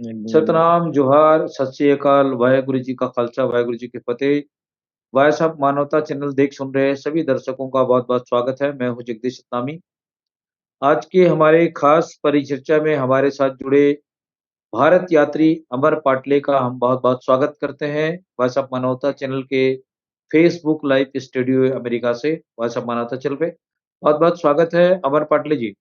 सतनाम, जोहार, सत श्री अकाल, वाहेगुरु जी का खालसा, वाहेगुरु जी की फतेह। भाई साहब मानवता चैनल देख सुन रहे सभी दर्शकों का बहुत-बहुत स्वागत है। मैं हूँ जगदीश सतनामी। आज के हमारे खास परिचर्चा में हमारे साथ जुड़े भारत यात्री अमर पाटले का हम बहुत-बहुत स्वागत करते हैं। भाई साहब मानवता चैनल के फेसबुक लाइव स्टूडियो अमेरिका से भाई साहब मानवता चैनल पे बहुत-बहुत स्वागत है अमर पाटले जी।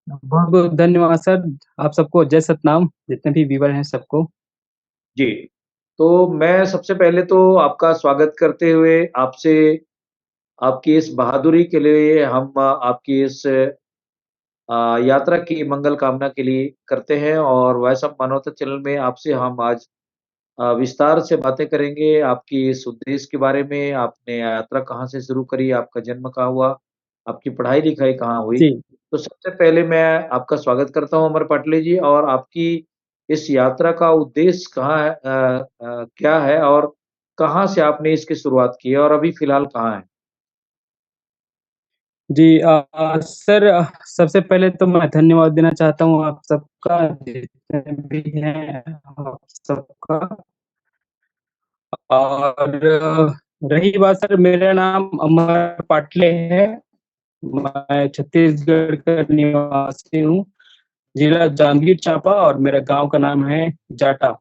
बहुत-बहुत धन्यवाद सर। आप सबको जय सतनाम, जितने भी व्यूअर हैं सबको। जी, तो मैं सबसे पहले तो आपका स्वागत करते हुए आपसे आपकी इस बहादुरी के लिए हम आपकी इस यात्रा की मंगल कामना के लिए करते हैं और वॉइस ऑफ मानवता चैनल में आपसे हम आज विस्तार से बातें करेंगे आपकी इस उद्देश्य के बारे में, आपने यात्रा कहाँ से शुरू करी, आपका जन्म कहाँ हुआ, आपकी पढ़ाई-लिखाई कहाँ हुई। जी, तो सबसे पहले मैं आपका स्वागत करता हूँ अमर पाटले जी और आपकी इस यात्रा का उद्देश्य कहाँ है क्या है और कहाँ से आपने इसकी शुरुआत की है और अभी फ़िलहाल कहाँ हैं? जी सर सबसे पहले तो मैं धन्यवाद देना चाहता हूँ आप सबका जितने भी हैं आप सबका। और रही बात सर मेरा नाम अमर पाटले है, मैं छत्तीसगढ़ का निवासी हूँ, जिला जांजगीर चांपा और मेरा गाँव का नाम है जाटा।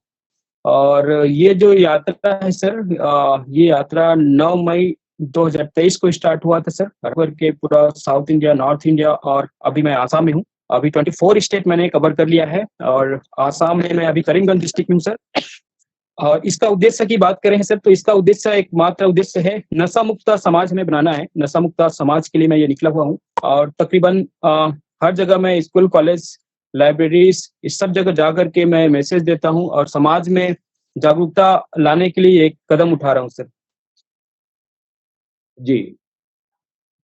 और ये जो यात्रा है सर ये यात्रा 9 मई 2023 को स्टार्ट हुआ था सर, कवर के पूरा साउथ इंडिया, नॉर्थ इंडिया और अभी मैं आसाम में हूँ। अभी 24 स्टेट मैंने कवर कर लिया है और आसाम में मैं अभी करीमगंज डिस्ट्रिक्ट में हूँ सर। और इसका उद्देश्य की बात करें सर तो इसका उद्देश्य एकमात्र उद्देश्य है नशा मुक्त समाज हमें बनाना है। नशा मुक्त समाज के लिए मैं ये निकला हुआ हूँ और तकरीबन हर जगह मैं स्कूल, कॉलेज, लाइब्रेरीज इस सब जगह जा कर के मैं मैसेज देता हूँ और समाज में जागरूकता लाने के लिए एक कदम उठा रहा हूँ सर। जी।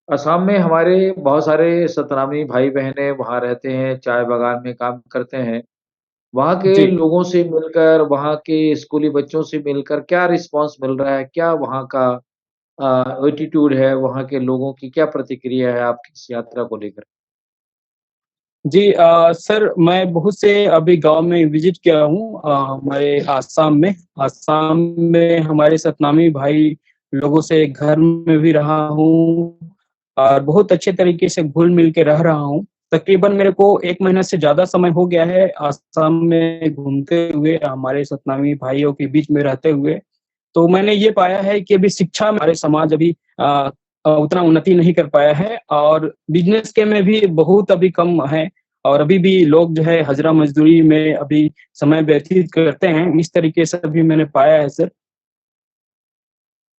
असम में हमारे बहुत सारे सतनामी भाई-बहनें वहाँ रहते हैं, चाय बागान में काम करते हैं। वहाँ के जी। लोगों से मिलकर, वहाँ के स्कूली बच्चों से मिलकर क्या रिस्पॉन्स मिल रहा है? क्या वहाँ का एटीट्यूड है, वहाँ के लोगों की क्या प्रतिक्रिया है आपकी इस यात्रा को लेकर? जी सर मैं बहुत से अभी गाँव में विज़िट किया हूँ हमारे आसाम में। आसाम में हमारे सतनामी भाई लोगों से घर में भी रहा हूँ और बहुत अच्छे तरीके से घुल-मिल के रह रहा हूँ। तकरीबन मेरे को 1 महीना से ज़्यादा समय हो गया है आसाम में घूमते हुए, हमारे सतनामी भाइयों के बीच में रहते हुए। तो मैंने ये पाया है कि अभी शिक्षा में हमारे समाज अभी उतना उन्नति नहीं कर पाया है और बिज़नेस के में भी बहुत अभी कम है और अभी भी लोग जो है हज़रा मज़दूरी में अभी समय व्यतीत करते हैं। इस तरीके से अभी मैंने पाया है सर।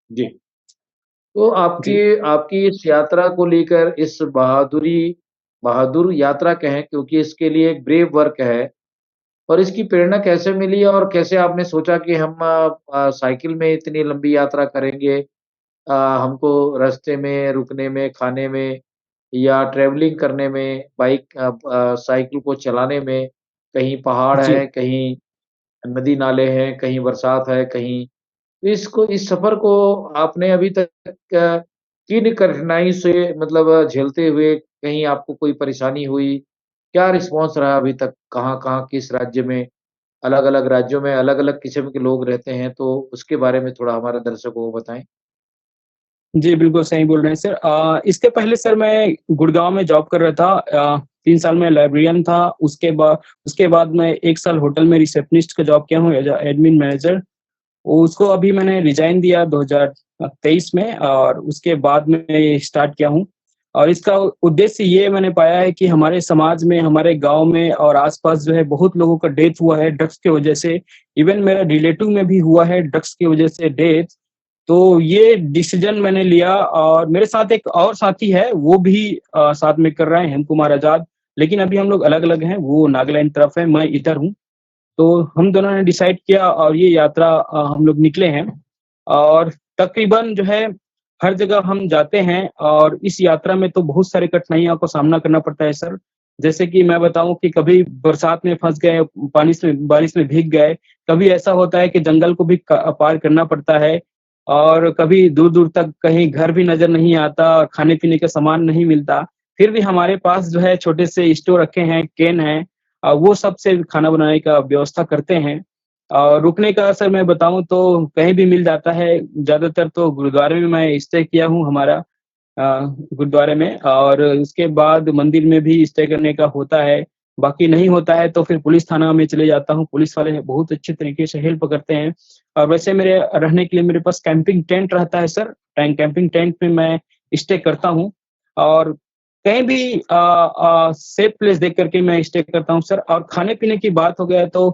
जी। तो आपकी जी। आपकी इस यात्रा को लेकर इस बहादुर यात्रा कहें क्योंकि इसके लिए एक ब्रेव वर्क है और इसकी प्रेरणा कैसे मिली और कैसे आपने सोचा कि हम साइकिल में इतनी लंबी यात्रा करेंगे? हमको रास्ते में रुकने में, खाने में या ट्रैवलिंग करने में, साइकिल को चलाने में, कहीं पहाड़ जी। है, कहीं नदी-नाले हैं, कहीं बरसात है, कहीं इस सफ़र को आपने अभी तक किन कठिनाई से मतलब झेलते हुए कहीं आपको कोई परेशानी हुई? क्या रिस्पॉन्स रहा अभी तक? कहाँ-कहाँ, किस राज्य में, अलग-अलग राज्यों में अलग-अलग किस्म के लोग रहते हैं, तो उसके बारे में थोड़ा हमारे दर्शकों को बताएँ? जी, बिल्कुल सही बोल रहे हैं सर। इसके पहले सर मैं गुड़गाँव में जॉब कर रहा था। 3 साल मैं लाइब्रेरियन था। उसके बाद मैं 1 साल होटल में रिसेप्शनिस्ट का जॉब किया हूँ एज़ एडमिन मैनेजर। उसको अभी मैंने रिज़ाइन दिया 2023 में और उसके बाद में ये स्टार्ट किया हूँ। और इसका उद्देश्य ये मैंने पाया है कि हमारे समाज में, हमारे गाँव में और आस-पास जो है बहुत लोगों का डेथ हुआ है ड्रग्स की वजह से। इवन मेरा रिलेटिव में भी हुआ है ड्रग्स की वजह से डेथ। तो ये डिसीज़न मैंने लिया और मेरे साथ एक और साथी है, वो भी साथ में कर रहा है, हेम कुमार आज़ाद। लेकिन अभी हम लोग अलग-अलग हैं, वो नागालैंड तरफ है, मैं इधर हूँ। तो हम दोनों ने डिसाइड किया और ये यात्रा हम लोग निकले हैं और तकरीबन जो है हर जगह हम जाते हैं और इस यात्रा में तो बहुत सारी कठिनाइयों का सामना करना पड़ता है सर। जैसे कि मैं बताऊँ कि कभी बरसात में फँस गए, बारिश में भीग गए, कभी ऐसा होता है कि जंगल को भी क पार करना पड़ता है और कभी दूर-दूर तक कहीं घर भी नज़र नहीं आता, खाने-पीने का सामान नहीं मिलता। फिर भी हमारे पास जो है छोटे से स्टोव रखे हैं, कैन है वो सब से खाना बनाने का व्यवस्था करते हैं। रुकने का सर मैं बताऊँ तो कहीं भी मिल जाता है, ज़्यादातर तो गुरुद्वारे में मैं स्टे किया हूँ हमारा गुरुद्वारे में और उसके बाद मंदिर में भी स्टे करने का होता है। बाकी नहीं होता है तो फिर पुलिस थाना में चले जाता हूँ, पुलिस वाले बहुत अच्छे तरीके से हेल्प करते हैं। और वैसे मेरे रहने के लिए मेरे पास कैंपिंग टेंट रहता है सर, कैंपिंग टेंट में मैं स्टे करता हूँ और कहीं भी सेफ प्लेस देख कर के मैं स्टे करता हूँ सर। और खाने-पीने की बात हो गया तो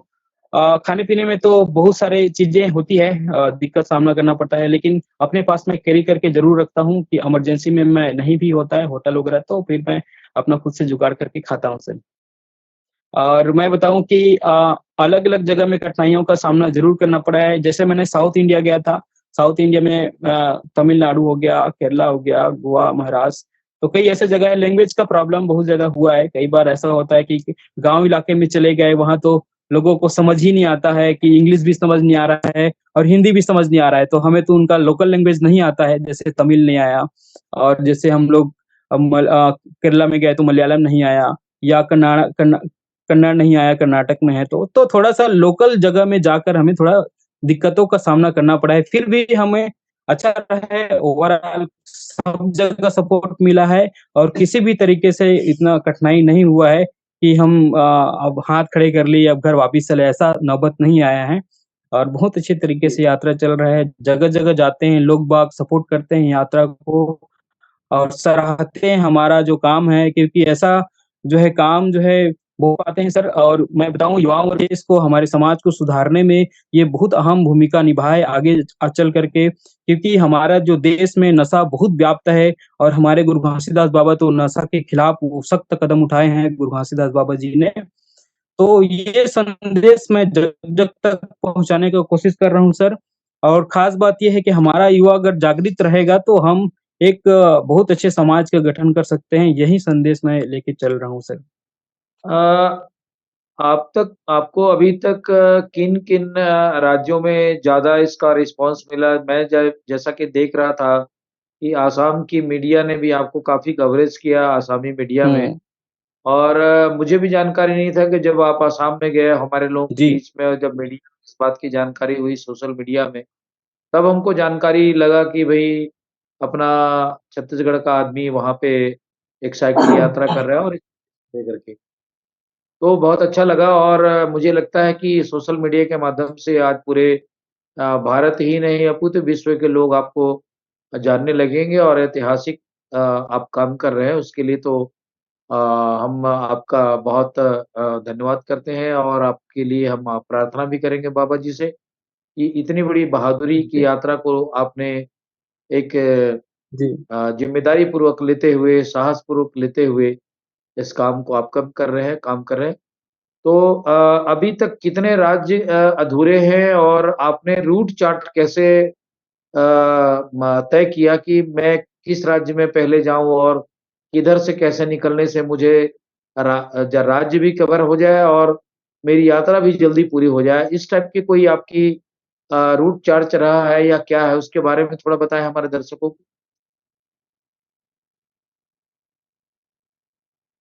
खाने-पीने में तो बहुत सारी चीज़ें होती है दिक्कत सामना करना पड़ता है, लेकिन अपने पास मैं कैरी करके ज़रूर रखता हूँ कि इमरजेंसी में मैं नहीं भी होता है होटल वगैरह तो फिर मैं अपना खुद से जुगाड़ करके खाता हूँ सर। और मैं बताऊँ कि अलग-अलग जगह में कठिनाइयों का सामना ज़रूर करना पड़ा है। जैसे मैंने साउथ इंडिया गया था, साउथ इंडिया में तमिलनाडु हो गया, केरला हो गया, गोवा, महाराष्ट्र, तो कई ऐसे जगह है लैंग्वेज का प्रॉब्लम बहुत ज़्यादा हुआ है। कई बार ऐसा होता है कि गाँव इलाके में चले गए, वहाँ तो लोगों को समझ ही नहीं आता है कि इंग्लिश भी समझ नहीं आ रहा है और हिंदी भी समझ नहीं आ रहा है, तो हमें तो उनका लोकल लैंग्वेज नहीं आता है, जैसे तमिल नहीं आया और जैसे हम लोग केरला में गए तो मलयालम नहीं आया या कन्नड़ नहीं आया कर्नाटक में है तो थोड़ा-सा लोकल जगह में जाकर हमें थोड़ा दिक्कतों का सामना करना पड़ा है। फिर भी हमें अच्छा रहा है ओवरऑल सब जगह सपोर्ट मिला है और किसी भी तरीके से इतना कठिनाई नहीं हुआ है कि हम अब हाथ खड़े कर लिए, अब घर वापिस चले, ऐसा नौबत नहीं आया है। और बहुत अच्छे तरीके जी। से यात्रा चल रहा है, जगह-जगह जाते हैं, लोग-बाग सपोर्ट करते हैं यात्रा को और सराहते हैं हमारा जो काम है क्योंकि ऐसा जो है काम जो है वो पाते हैं सर और मैं बताऊँ युवाओं और देश को हमारे समाज को सुधारने में ये बहुत अहम भूमिका निभाए आगे चल कर के क्योंकि हमारा जो देश में नशा बहुत व्याप्त है और हमारे गुरु घासीदास बाबा तो नशा के खिलाफ वो सख्त कदम उठाए हैं गुरु घासीदास बाबा जी ने। तो ये संदेश मैं जग-जग तक पहुँचाने का कोशिश कर रहा हूँ सर और ख़ास बात ये है कि हमारा युवा अगर जागृत रहेगा तो हम एक बहुत अच्छे समाज का गठन कर सकते हैं, यही संदेश मैं लेके चल रहा हूँ सर। अ, आपको अभी तक किन-किन राज्यों में ज़्यादा इसका रिस्पॉन्स मिला? मैं जैसा कि देख रहा था कि आसाम की मीडिया ने भी आपको काफ़ी कवरेज किया, आसामी मीडिया में। हुँ, और मुझे भी जानकारी नहीं था कि जब आप आसाम में गए, हमारे लोगों के जी, बीच में और जब मीडिया में इस बात की जानकारी हुई सोशल मीडिया में, तब हमको जानकारी लगा कि भई अपना छत्तीसगढ़ का आदमी वहाँ पे एक साइकिल यात्रा कर रहा है और लेकर के। तो बहुत अच्छा लगा और मुझे लगता है कि सोशल मीडिया के माध्यम से आज पूरे भारत ही नहीं अपितु विश्व के लोग आपको जानने लगेंगे और ऐतिहासिक आप काम कर रहे हैं उसके लिए तो अ, हम आपका बहुत धन्यवाद करते हैं और आपके लिए हम प्रार्थना भी करेंगे बाबा जी से कि इतनी बड़ी बहादुरी की जी, यात्रा को आपने एक जी। ज़िम्मेदारी पूर्वक लेते हुए, साहस पूर्वक लेते हुए इस काम को आप कब कर रहे हैं काम कर रहे हैं। तो अभी तक कितने राज्य अधूरे हैं और आपने रूट चार्ट कैसे तय किया कि मैं किस राज्य में पहले जाऊँ और किधर से कैसे निकलने से मुझे राज्य भी कवर हो जाए और मेरी यात्रा भी जल्दी पूरी हो जाए। इस टाइप की कोई आपकी रूट चार्ट रहा है या क्या है? उसके बारे में थोड़ा बताएँ हमारे दर्शकों को।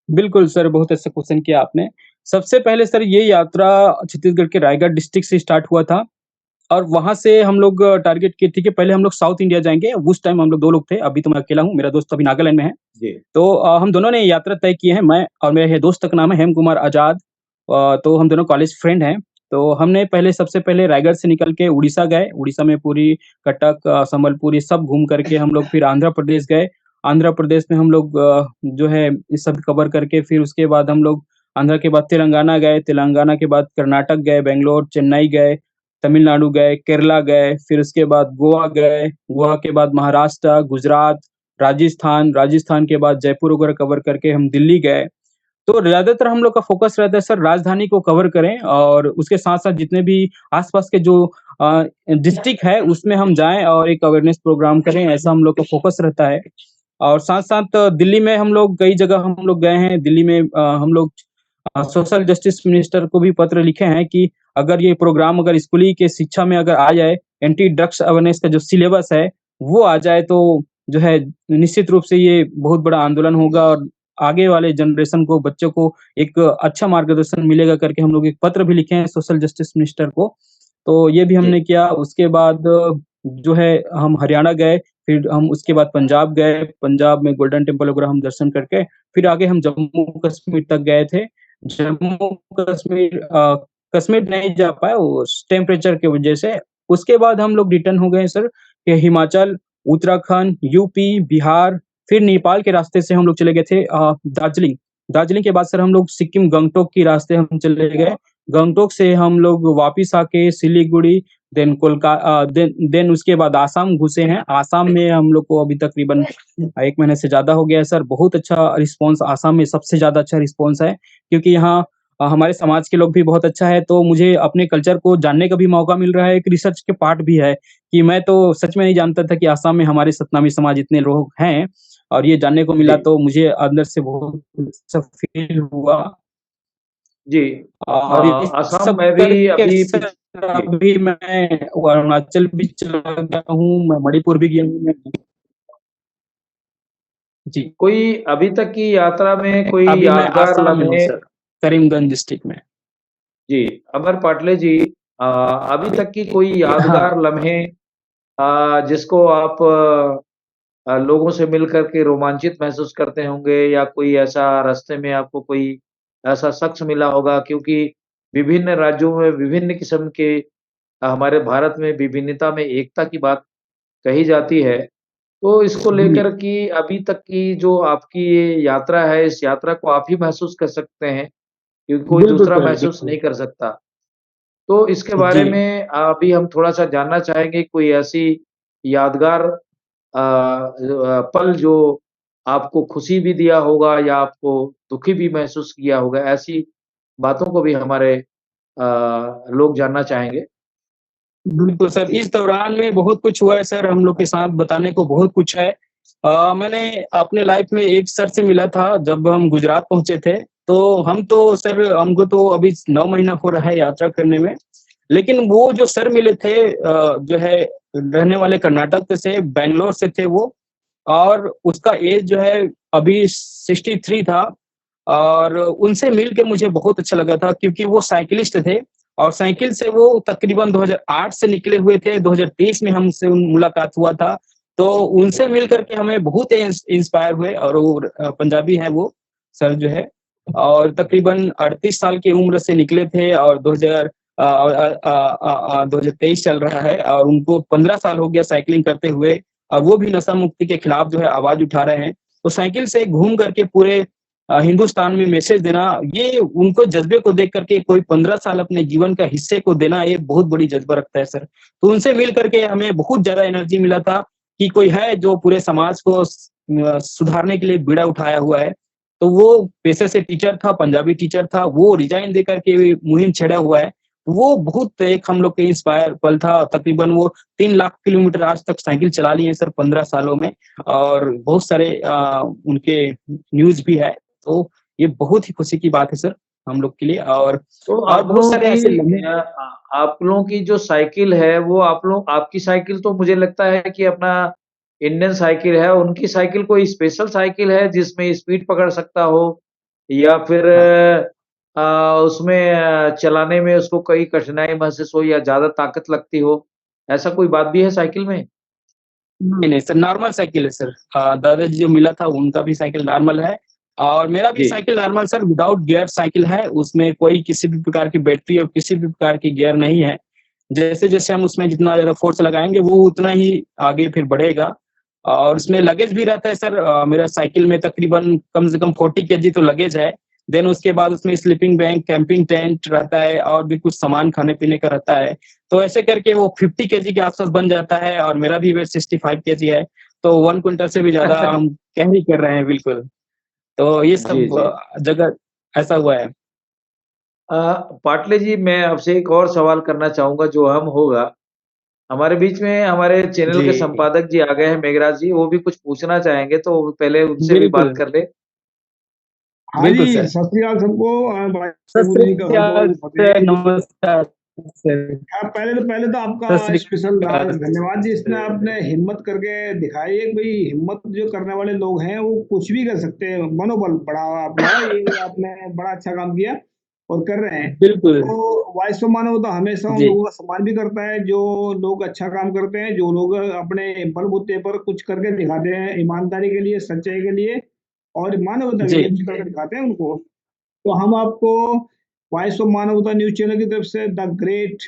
बिल्कुल सर, बहुत अच्छा क्वेश्चन किया आपने। सबसे पहले सर ये यात्रा छत्तीसगढ़ के रायगढ़ डिस्ट्रिक्ट से स्टार्ट हुआ था और वहाँ से हम लोग टारगेट किए थे कि पहले हम लोग साउथ इंडिया जाएँगे, उस टाइम हम लोग 2 लोग थे, अभी तो मैं अकेला हूँ, मेरा दोस्त अभी नागालैंड में है। जी, तो हम दोनों ने यात्रा तय की है, मैं और मेरे ये दोस्त का नाम है हेम कुमार आज़ाद तो हम दोनों कॉलेज फ्रेंड हैं। तो हमने पहले सबसे पहले रायगढ़ से निकल के उड़ीसा गए, उड़ीसा में पूरी कटक संबलपुर ये सब घूम करके हम लोग फिर आंध्र प्रदेश गए। आंध्र प्रदेश में हम लोग जो है ये सब कवर करके फिर उसके बाद हम लोग आंध्र के बाद तेलंगाना गए, तेलंगाना के बाद कर्नाटक गए, बैंगलोर, चेन्नई गए, तमिलनाडु गए, केरला गए, फिर उसके बाद गोवा गए, गोवा के बाद महाराष्ट्र, गुजरात, राजस्थान, राजस्थान के बाद जयपुर वगैरह कवर करके हम दिल्ली गए। तो ज़्यादातर हम लोग का फ़ोकस रहता है सर राजधानी को कवर करें और उसके साथ-साथ जितने भी आस-पास के जो डिस्ट्रिक्ट है उसमें हम जाएँ और एक अवेयरनेस प्रोग्राम करें, ऐसा हम लोग का फ़ोकस रहता है। और साथ-साथ दिल्ली में हम लोग कई जगह हम लोग गए हैं, दिल्ली में हम लोग सोशल जस्टिस मिनिस्टर को भी पत्र लिखे हैं कि अगर ये प्रोग्राम अगर स्कूली के शिक्षा में अगर आ जाए, एंटी ड्रग्स अवेयरनेस का जो सिलेबस है, वो आ जाए तो जो है निश्चित रूप से ये बहुत बड़ा आंदोलन होगा और आगे वाले जनरेशन को, बच्चों को एक अच्छा मार्गदर्शन मिलेगा करके हम लोग एक पत्र भी लिखे हैं सोशल जस्टिस मिनिस्टर को। तो ये भी जी, हमने किया, उसके बाद जो है हम हरियाणा गए, फिर हम उसके बाद पंजाब गए, पंजाब में गोल्डन टेम्पल वगैरह हम दर्शन करके, फिर आगे हम जम्मू-कश्मीर तक गए थे। जम्मू-कश्मीर कश्मीर नहीं जा पाए उस टेम्परेचर की वजह से। उसके बाद हम लोग रिटर्न हो गए सर, ये हिमाचल, उत्तराखंड, यूपी, बिहार, फिर नेपाल के रास्ते से हम लोग चले गए थे दार्जिलिंग। दार्जिलिंग के बाद सर हम लोग सिक्किम गंगटोक के रास्ते हम चले गए। गंगटोक से हम लोग वापिस आके सिलीगुड़ी देन उसके बाद आसाम घुसे हैं। आसाम में हम लोग को अभी तकरीबन 1 महीने से ज़्यादा हो गया है सर। बहुत अच्छा रिस्पॉन्स आसाम में सबसे ज़्यादा अच्छा रिस्पॉन्स है, क्योंकि यहाँ हमारे समाज के लोग भी बहुत अच्छा है, तो मुझे अपने कल्चर को जानने का भी मौका मिल रहा है, एक रिसर्च के पार्ट भी है, कि मैं तो सच में नहीं जानता था कि आसाम में हमारे सतनामी समाज इतने लोग हैं, और ये जानने को मिला जी, तो मुझे अंदर से बहुत अच्छा फ़ील हुआ। जी। और ये असम सब में भी करके अभी सर जी, अभी मैं अरुणाचल भी चला गया हूँ, मैं मणिपुर भी गया हूँ मैं। जी, कोई अभी तक की यात्रा में कोई अभी मैं यादगार आसाम में हूँ लम्हे सर, करीमगंज डिस्ट्रिक्ट में। जी, अमर पाटले जी अभी तक की कोई हाँ, यादगार लम्हे जिसको आप लोगों से मिल कर के रोमांचित महसूस करते होंगे या कोई ऐसा रास्ते में आपको कोई ऐसा शख्स मिला होगा क्योंकि विभिन्न राज्यों में विभिन्न किस्म के हमारे भारत में विभिन्नता में एकता की बात कही जाती है। तो इसको जी, लेकर कि अभी तक की जो आपकी ये यात्रा है, इस यात्रा को आप ही महसूस कर सकते हैं, क्योंकि कोई बिल्कुल दूसरा सर, महसूस बिल्कुल। नहीं कर सकता। तो इसके बारे जी, में अभी हम थोड़ा-सा जानना चाहेंगे, कोई ऐसी यादगार पल जो आपको खुशी भी दिया होगा या आपको दुखी भी महसूस किया होगा, ऐसी बातों को भी हमारे लोग जानना चाहेंगे। बिल्कुल सर, इस दौरान में बहुत कुछ हुआ है सर, हम लोग के साथ बताने को बहुत कुछ है। मैंने अपने लाइफ में एक सर से मिला था जब हम गुजरात पहुँचे थे, तो हम तो सर हमको तो अभी 9 महीना हो रहा है यात्रा करने में। लेकिन वो जो सर मिले थे जो है रहने वाले कर्नाटक से, बैंगलोर से थे वो, और उसका एज जो है अभी 63 था, और उनसे मिल के मुझे बहुत अच्छा लगा था, क्योंकि वो साइकिलिस्ट थे, और साइकिल से वो तकरीबन 2008 से निकले हुए थे, 2023 में हमसे मुलाकात हुआ था। तो उनसे मिल कर के हमें बहुत इंस्पायर हुए, और वो पंजाबी है वो सर जो है, और तकरीबन 38 साल की उम्र से निकले थे, और 2023 चल रहा है, और उनको 15 साल हो गया साइकिलिंग करते हुए, और वो भी नशा मुक्ति के खिलाफ जो है आवाज उठा रहे हैं। तो साइकिल से घूम करके पूरे हिंदुस्तान में मैसेज देना, ये उनको जज्बे को देख करके कोई 15 साल अपने जीवन का हिस्से को देना, ये बहुत बड़ी जज्बा रखता है सर। तो उनसे मिल करके हमें बहुत ज़्यादा एनर्जी मिला था, कि कोई है जो पूरे समाज को सुधारने के लिए बीड़ा उठाया हुआ है। तो वो पेशे से टीचर था, पंजाबी टीचर था, वो रिज़ाइन दे करके मुहिम छेड़ा हुआ है। वो बहुत एक हम लोग के इंस्पायर पल था, तकरीबन वो 3 लाख किलोमीटर आज तक साइकिल चला लिए हैं सर 15 सालों में, और बहुत सारे उनके न्यूज़ भी है। तो ये बहुत ही खुशी की बात है सर हम लोग के लिए, तो और बहुत सारे ऐसे लम्हे। आप लोगों की जो साइकिल है, वो आप लोग आपकी साइकिल तो मुझे लगता है कि अपना इंडियन साइकिल है, उनकी साइकिल कोई स्पेशल साइकिल है जिसमें स्पीड पकड़ सकता हो या फिर हाँ, उसमें चलाने में उसको कोई कठिनाई महसूस हो या ज़्यादा ताकत लगती हो, ऐसा कोई बात भी है साइकिल में? नहीं, नहीं सर, नॉर्मल साइकिल है सर। दादाजी जो मिला था उनका भी साइकिल नॉर्मल है, और मेरा भी जी। Cycle normal sir without gear cycle है, उसमें कोई किसी भी प्रकार की बैटरी और किसी भी प्रकार की गियर नहीं है। जैसे-जैसे हम उसमें जितना ज़्यादा फ़ोर्स लगाएँगे वो उतना ही आगे फिर बढ़ेगा, और उसमें लगेज भी रहता है सर। मेरा साइकिल में तकरीबन कम से कम 40 केजी तो लगेज है। देन उसके बाद उसमें स्लीपिंग बैग, कैंपिंग टेंट रहता है, और भी कुछ सामान खाने-पीने का रहता है। तो ऐसे करके वो 50 केजी के आस-पास बन जाता है, और मेरा भी वेट 65 केजी है। तो 1 क्विंटल से भी ज़्यादा हम कैरी कर रहे हैं बिल्कुल। तो ये जी, सब जी। जगह ऐसा हुआ है। अ, पाटले जी मैं आपसे एक और सवाल करना चाहूँगा जो अहम होगा। हमारे बीच में हमारे चैनल के जी, संपादक जी आ गए हैं मेघराज जी, वो भी कुछ पूछना चाहेंगे तो पहले उनसे भी बात बिल्कुल, कर लें। हाँ बिल्कुल जी, सर। सत श्री अकाल सबको। सत वाहेगुरु श्री जी का खालसा अकाल वाहेगुरु जी की फतेह। सर, नमस्कार। सर, हाँ, पहले तो सत आपका श्री स्पेशल अकाल धन्यवाद जी, इसमें आपने सर। हिम्मत करके दिखाई है कि भाई हिम्मत जो करने वाले लोग हैं वो कुछ भी कर सकते हैं, मनोबल बढ़ावा अपना, ये आपने बड़ा अच्छा काम किया और कर रहे हैं। बिल्कुल, तो वॉइस ऑफ मानवता हमेशा उन जी, लोगों का सम्मान भी करता है जो लोग अच्छा काम करते हैं, जो लोग अपने बलबूते पर कुछ करके दिखाते हैं ईमानदारी के लिए, सच्चाई के लिए और मानवता के जी, लिए कुछ करके दिखाते हैं उनको। तो हम आपको वॉइस ऑफ मानवता न्यूज़ चैनल की तरफ से द ग्रेट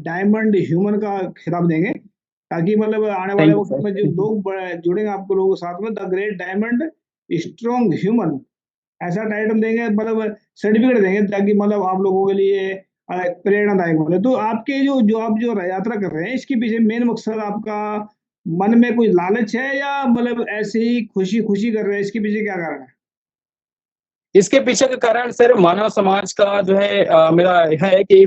डायमंड ह्यूमन का खिताब देंगे, ताकि मतलब आने वाले थैंक यू वक़्त में जो सर। लोग जुड़ेंगे आपको लोगों के साथ में, the great diamond strong human, ऐसा टाइटल देंगे, मतलब सर्टिफ़िकेट देंगे, ताकि मतलब आप लोगों के लिए प्रेरणादायक बने। तो आपके जो आप जो यात्रा कर रहे हैं, इसके पीछे मेन मकसद आपका मन में कोई लालच है या मतलब ऐसे ही खुशी-खुशी कर रहे हैं, इसके पीछे क्या कारण है? इसके पीछे का कारण सर मानव समाज का जो है मेरा है कि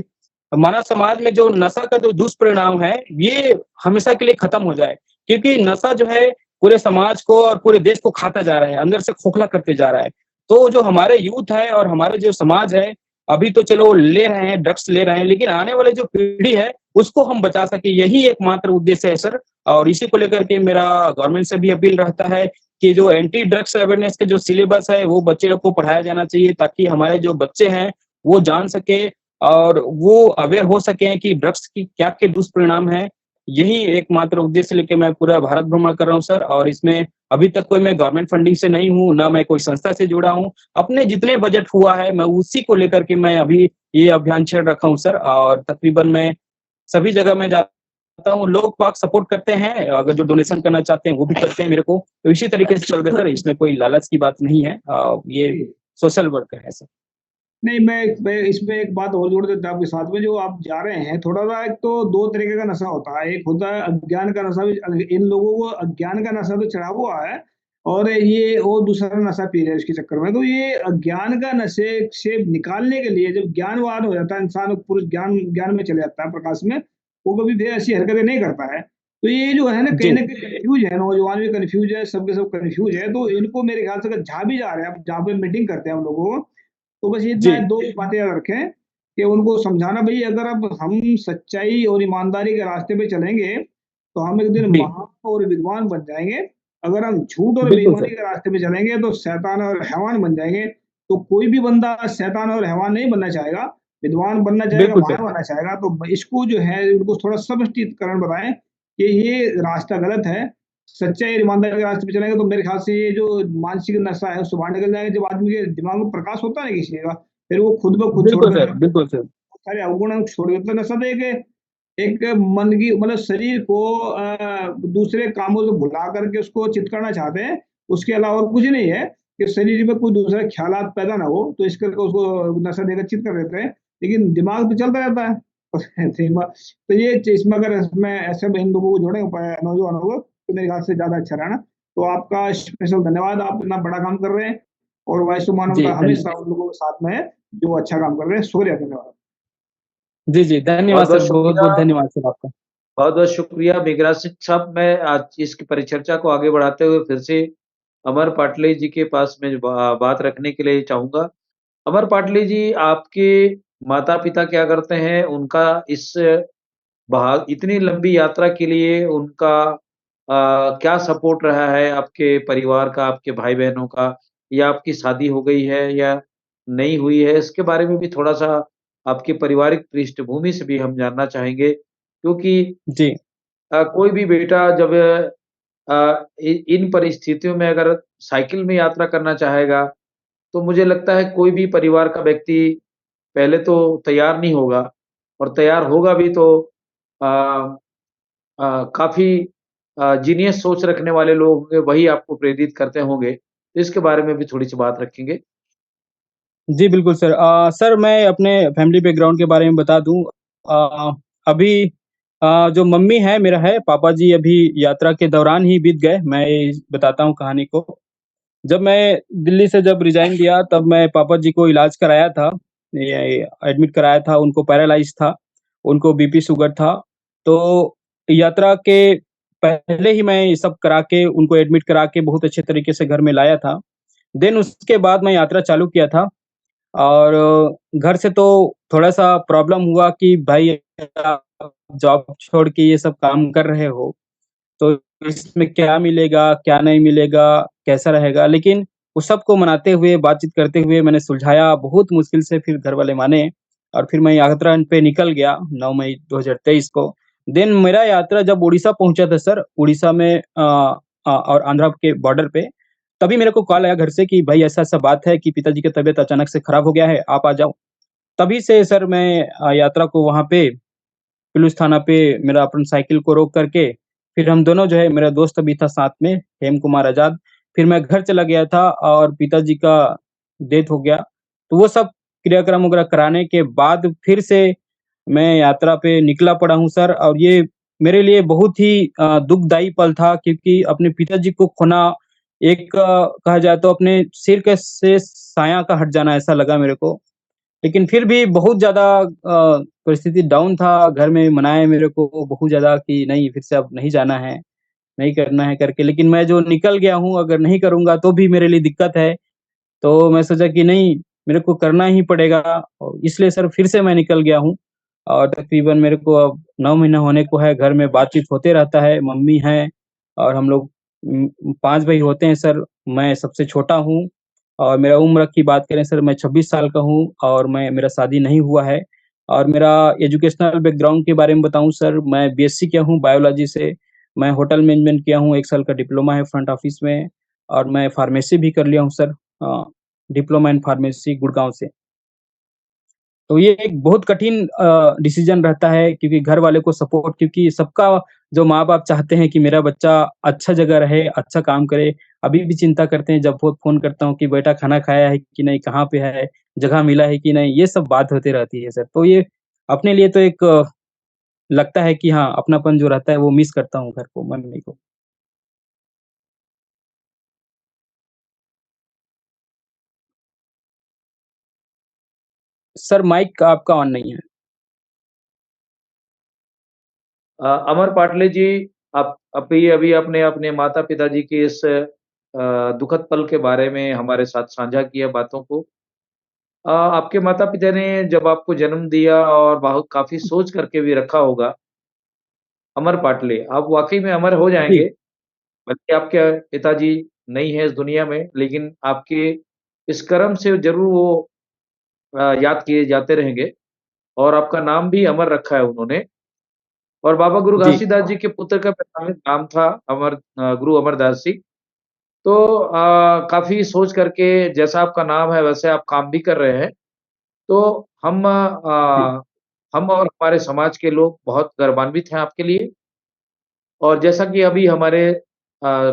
मानव समाज में जो नशा का जो दुष्परिणाम है, ये हमेशा के लिए खत्म हो जाए। क्योंकि नशा जो है पूरे समाज को और पूरे देश को खाता जा रहा है, अंदर से खोखला करते जा रहा है। तो जो हमारे यूथ है और हमारे जो समाज है, अभी तो चलो ले रहे हैं, ड्रग्स ले रहे हैं, लेकिन आने वाली जो पीढ़ी है, उसको हम बचा सकें, यही एकमात्र उद्देश्य है सर। और इसी को लेकर के मेरा गवर्नमेंट से भी अपील रहता है कि जो एंटी ड्रग्स अवेयरनेस के जो सिलेबस है वो बच्चे लोग को पढ़ाया जाना चाहिए, ताकि हमारे जो बच्चे हैं वो जान सके और वो अवेयर हो सके कि ड्रग्स की क्या क्या दुष्परिणाम है। यही एकमात्र उद्देश्य लेके मैं पूरा भारत भ्रमण कर रहा हूँ सर। और इसमें अभी तक कोई मैं गवर्नमेंट फंडिंग से नहीं हूँ, ना मैं कोई संस्था से जुड़ा हूँ। अपने जितने बजट हुआ है मैं उसी को लेकर के मैं अभी ये अभियान छेड़ रखा हूँ सर। और तकरीबन मैं सभी जगह में जाता हूँ, लोग पाक सपोर्ट करते हैं, अगर जो डोनेशन करना चाहते हैं वो भी करते हैं मेरे को। तो इसी तरीके से चल रहा है सर, इसमें कोई लालच की बात नहीं है। ये जी। सोशल वर्क है सर। नहीं, मैं इसमें एक बात और जोड़ देता हूँ आपके साथ में, जो आप जा रहे हैं थोड़ा-सा, एक तो 2 तरीके का नशा होता है। एक होता है अज्ञान का नशा, भी इन लोगों को अज्ञान का नशा तो चढ़ा हुआ है और ये वो दूसरा नशा पी रहे हैं इसके चक्कर में। तो ये अज्ञान का नशे से निकालने के लिए जब ज्ञानवान हो जाता है इंसान, पूरे ज्ञान ज्ञान में चले जाता है, प्रकाश में, वो कभी फिर ऐसी हरकतें नहीं करता है। तो ये जो है ना, कहीं जी, न कहीं कन्फ्यूज़ है, नौजवान भी कन्फ्यूज़ है, सब के सब कन्फ्यूज़ है। तो इनको मेरे ख्याल से अगर जहाँ भी जा रहे हैं, आप जहाँ पे मीटिंग करते हैं हम लोगों को, तो बस इतना जी, 2 बातें याद रखें कि उनको समझाना, भई अगर अब हम सच्चाई और ईमानदारी के रास्ते पे चलेंगे, तो हम एक दिन जी, महान और विद्वान बन जाएँगे। अगर हम झूठ और बिल्कुल बेईमानी सर, के रास्ते पे चलेंगे, तो शैतान और हैवान बन जाएँगे। तो कोई भी बंदा शैतान और हैवान नहीं बनना चाहेगा, विद्वान बनना चाहेगा, बिल्कुल सर, महान बनना चाहेगा। तो इसको जो है, उनको थोड़ा स्पष्टीकरण बताएँ कि ये रास्ता गलत है। सच्चाई और ईमानदारी के रास्ते पे चलेंगे तो मेरे ख्याल से ये जो मानसिक नशा है उससे बाहर निकल जाएँगे। जब आदमी के दिमाग में प्रकाश होता है ना किसी का, फिर वो खुद ब खुद छोड़ बिल्कुल देता सर, है। बिल्कुल सर। सारे अवगुण छोड़ देता है। नशा तो एक एक मन की, मतलब शरीर को दूसरे कामों से भुला करके उसको चित करना चाहते हैं। उसके अलावा और कुछ नहीं है कि शरीर में कोई दूसरा ख़्यालात पैदा ना हो, तो इस करके उसको नशा देकर चित कर देते हैं। लेकिन दिमाग तो चलता रहता है। तो ये इसमें अगर इसमें ऐसे में इन लोगों को जोड़ें नौजवानों को, तो मेरे ख्याल से ज़्यादा अच्छा रहना। तो आपका स्पेशल धन्यवाद, आप इतना बड़ा काम कर रहे हैं और वॉइस ऑफ जी, मानवता हमेशा उन लोगों के साथ में है, जो अच्छा काम कर रहे हैं। शुक्रिया, धन्यवाद। जी, जी, धन्यवाद बहुत-बहुत सर, शुक्रिया। बहुत-बहुत धन्यवाद सर आपका। बहुत-बहुत शुक्रिया मेघराज सिंह साहब। मैं आज इसकी परिचर्चा को आगे बढ़ाते हुए फिर से अमर पाटले जी के पास में बात रखने के लिए चाहूँगा। अमर पाटले जी, आपके माता-पिता क्या करते हैं? उनका इस इतनी लंबी यात्रा के लिए उनका क्या सपोर्ट रहा है आपके परिवार का, आपके भाई-बहनों का, या आपकी शादी हो गई है या नहीं हुई है? इसके बारे में भी थोड़ा-सा आपकी पारिवारिक पृष्ठभूमि से भी हम जानना चाहेंगे। क्योंकि जी, कोई भी बेटा जब इन परिस्थितियों में अगर साइकिल में यात्रा करना चाहेगा, तो मुझे लगता है कोई भी परिवार का व्यक्ति पहले तो तैयार नहीं होगा, और तैयार होगा भी तो अ काफ़ी जीनियस सोच रखने वाले लोग होंगे, वही आपको प्रेरित करते होंगे। तो इसके बारे में भी थोड़ी-सी बात रखेंगे। जी, बिल्कुल सर। सर मैं अपने फैमिली बैकग्राउंड के बारे में बता दूँ। अभी जो मम्मी है मेरा है, पापा जी अभी यात्रा के दौरान ही बीत गए। मैं बताता हूँ कहानी को। जब मैं दिल्ली से जब रिज़ाइन दिया तब मैं पापा जी को इलाज कराया था। ये एडमिट कराया था, उनको पैरालाइज़ था, उनको बीपी शुगर था। तो यात्रा के पहले ही मैं ये सब करा के उनको एडमिट करा के बहुत अच्छे तरीके से घर में लाया था। देन उसके बाद मैं यात्रा चालू किया था। और घर से तो थोड़ा-सा प्रॉब्लम हुआ कि भाई आप जॉब छोड़ के ये सब काम कर रहे हो, तो इसमें क्या मिलेगा, क्या नहीं मिलेगा, कैसा रहेगा? लेकिन उस सबको मनाते हुए, बातचीत करते हुए मैंने सुलझाया, बहुत मुश्किल से फिर घर वाले माने और फिर मैं यात्रा पे निकल गया 9 मई 2023 को। देन मेरा यात्रा जब उड़ीसा पहुँचा था सर, उड़ीसा में और आंध्र के बॉर्डर पे, तभी मेरे को कॉल आया घर से कि भाई ऐसा-ऐसा बात है कि पिताजी की तबीयत अचानक से खराब हो गया है, आप आ जाओ। तभी से सर मैं यात्रा को वहाँ पे पुलिस थाना पे मेरा अपन साइकिल को रोक करके, फिर हम दोनों जो है मेरा दोस्त भी था साथ में, हेम कुमार आज़ाद, फिर मैं घर चला गया था और पिताजी का डेथ हो गया। तो वो सब क्रियाक्रम वगैरह कराने के बाद फिर से मैं यात्रा पे निकला पड़ा हूँ सर और ये मेरे लिए बहुत ही दुखदाई पल था क्योंकि अपने पिताजी को खोना एक कहा जाए तो अपने सिर के से साया का हट जाना ऐसा लगा मेरे को। लेकिन फिर भी बहुत ज़्यादा परिस्थिति डाउन था, घर में मनाए मेरे को बहुत ज़्यादा कि नहीं फिर से अब नहीं जाना है, नहीं करना है करके, लेकिन मैं जो निकल गया हूँ अगर नहीं करूँगा तो भी मेरे लिए दिक्कत है। तो मैं सोचा कि नहीं, मेरे को करना ही पड़ेगा और इसलिए सर फिर से मैं निकल गया हूँ और तकरीबन मेरे को अब 9 महीना होने को है, घर में बातचीत होते रहता है, मम्मी हैं और हम लोग 5 भाई होते हैं सर, मैं सबसे छोटा हूँ और मेरा उम्र की बात करें सर मैं 26 साल का हूँ और मेरा शादी नहीं हुआ है और मेरा एजुकेशनल बैकग्राउंड के बारे में बताऊँ सर, मैं बीएससी किया हूँ बायोलॉजी से, मैं होटल मैनेजमेंट किया हूँ, 1 साल का डिप्लोमा है फ्रंट ऑफिस में और मैं फार्मेसी भी कर लिया हूँ sir. Diploma in pharmacy Gurgaon से। तो ये एक बहुत कठिन डिसीज़न रहता है क्योंकि घर वाले को सपोर्ट क्योंकि सबका जो माँ-बाप चाहते हैं कि मेरा बच्चा अच्छा जगह रहे, अच्छा काम करे। अभी भी चिंता करते हैं जब वो फ़ोन करता हूँ कि बेटा खाना खाया है कि नहीं, कहाँ पे है, जगह मिला है कि नहीं, ये सब बात होती रहती है सर। तो ये अपने लिए तो एक लगता है कि हाँ, अपनापन जो रहता है वो मिस करता हूँ घर को, मम्मी को। सर माइक आपका ऑन नहीं है। अमर पाटले जी, आप अभी अभी आपने अपने माता-पिता जी के इस दुखद पल के बारे में हमारे साथ साझा किया बातों को। आपके माता-पिता ने जब आपको जन्म दिया और बहुत काफ़ी सोच करके भी रखा होगा, अमर पाटले, आप वाक़ई में अमर हो जी, जाएँगे। बल्कि आपके पिताजी नहीं है इस दुनिया में, लेकिन आपके इस कर्म से ज़रूर वो याद किए जाते रहेंगे और आपका नाम भी अमर रखा है उन्होंने। और बाबा गुरु जी, घासीदास जी के पुत्र का वैज्ञानिक नाम था गुरु अमरदास जी। तो काफ़ी सोच करके जैसा आपका नाम है वैसे आप काम भी कर रहे हैं। तो जी, हम और हमारे समाज के लोग बहुत गौरवान्वित हैं आपके लिए और जैसा कि अभी हमारे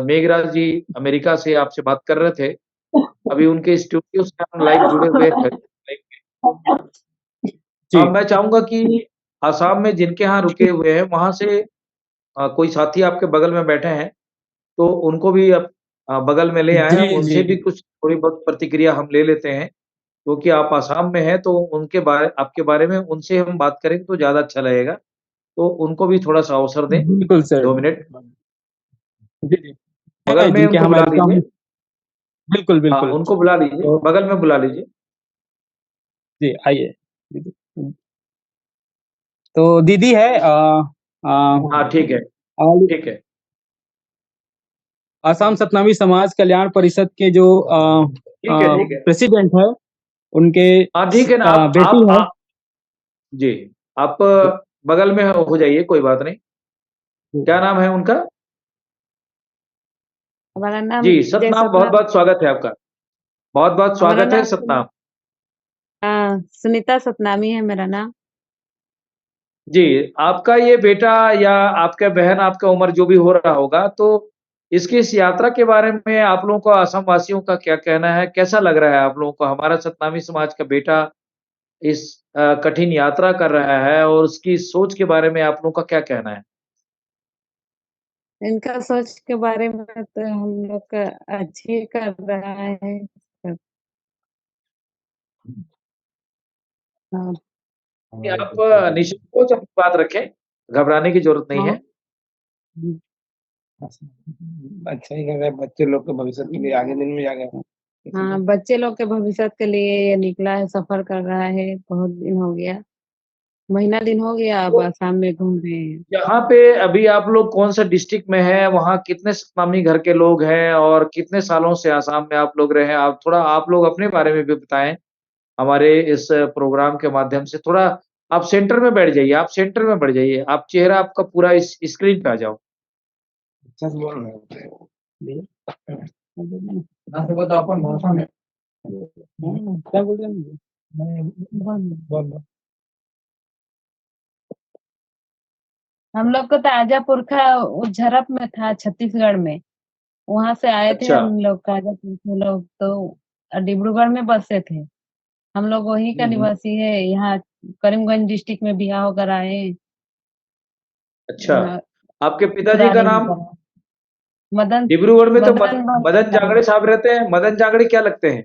मेघराज जी अमेरिका से आपसे बात कर रहे थे, अभी उनके स्टूडियो से हम लाइव जुड़े हुए हैं। जी, मैं चाहूँगा कि आसाम में जिनके यहाँ रुके हुए हैं, वहाँ से कोई साथी आपके बगल में बैठे हैं, तो उनको भी बगल में ले आएँ, जी, उनसे भी जी। कुछ थोड़ी बहुत प्रतिक्रिया हम ले लेते हैं, क्योंकि आप आसाम में हैं, तो उनके बारे आपके बारे में उनसे हम बात करेंगे तो ज़्यादा अच्छा लगेगा। तो उनको भी थोड़ा-सा अवसर दें, बिल्कुल सर। 2 मिनट। जी, जी। बगल मैं में जिनके उनको यहाँ मैं बुला रुका लीजिए। हूँ बिल्कुल, हाँ, बिल्कुल। उनको बुला लीजिए, तो बगल में बुला लीजिए। जी, आइए। जी, जी। तो दीदी है हाँ, ठीक है, ऑल ठीक है। आसाम सतनामी समाज कल्याण परिषद के जो ठीक है, ठीक है। प्रेसिडेंट है, उनके हाँ, ठीक है ना, बेटी है। जी, आप जी, बगल में हो जाइए, कोई बात नहीं। जी, क्या नाम है उनका? हमारा नाम जी, जय सतनाम सतनाम। बहुत-बहुत स्वागत है आपका। बहुत-बहुत हमारा स्वागत है नाम सतनाम। सुनीता सतनामी है मेरा नाम। जी, आपका ये बेटा या आपका बहन आपका उम्र जो भी हो रहा होगा, तो इसकी इस यात्रा के बारे में आप लोगों को असम वासियों का क्या कहना है? कैसा लग रहा है आप लोगों को? हमारा सतनामी समाज का बेटा इस कठिन यात्रा कर रहा है और उसकी सोच के बारे में आप लोगों का क्या कहना है? इनका सोच के बारे में तो हम लोग का अच्छी कर रहा है। हाँ, कि आप निसंकोच अपनी बात रखें, घबराने की ज़रूरत नहीं हाँ, है। अच्छा ही लग रहा है बच्चे लोग के भविष्य के लिए आगे दिन में जाएगा। हाँ, बच्चे लोग के भविष्य के लिए ये निकला है, सफर कर रहा है, बहुत दिन हो गया, महीना दिन हो गया, अब तो आसाम में घूम रहे हैं। यहाँ पे अभी आप लोग कौन सा डिस्ट्रिक्ट में हैं? वहाँ कितने सतनामी घर के लोग हैं और कितने सालों से आसाम में आप लोग रहे हैं? आप थोड़ा आप लोग अपने बारे में भी बताएँ, हमारे इस प्रोग्राम के माध्यम से। थोड़ा आप सेंटर में बैठ जाइए, आप सेंटर में बैठ जाइए, आप चेहरा आपका पूरा इस स्क्रीन पे आ जाओ। अच्छा से बोल रहे होते हैं वो। भैया, ना से बताओ अपन भाषा में। क्या बोल रहे हैं? बोल। हम लोग को तो आजा पुरखा झरप में था, छत्तीसगढ़ में, वहां से आए थे अच्छा। हम लोग, आजा पुरखा लोग तो डिब्रूगढ़ में बसे थे। हम लोग वहीं का हुँ, हुँ। निवासी है, यहाँ करीमगंज डिस्ट्रिक्ट में बियाह होकर आए हैं। अच्छा, यहाँ आपके पिताजी का ससुराली में नाम? करा। मदन डिब्रूगढ़ में तो मदन मदन जांगड़े साहब रहते हैं। मदन जांगड़े क्या लगते हैं?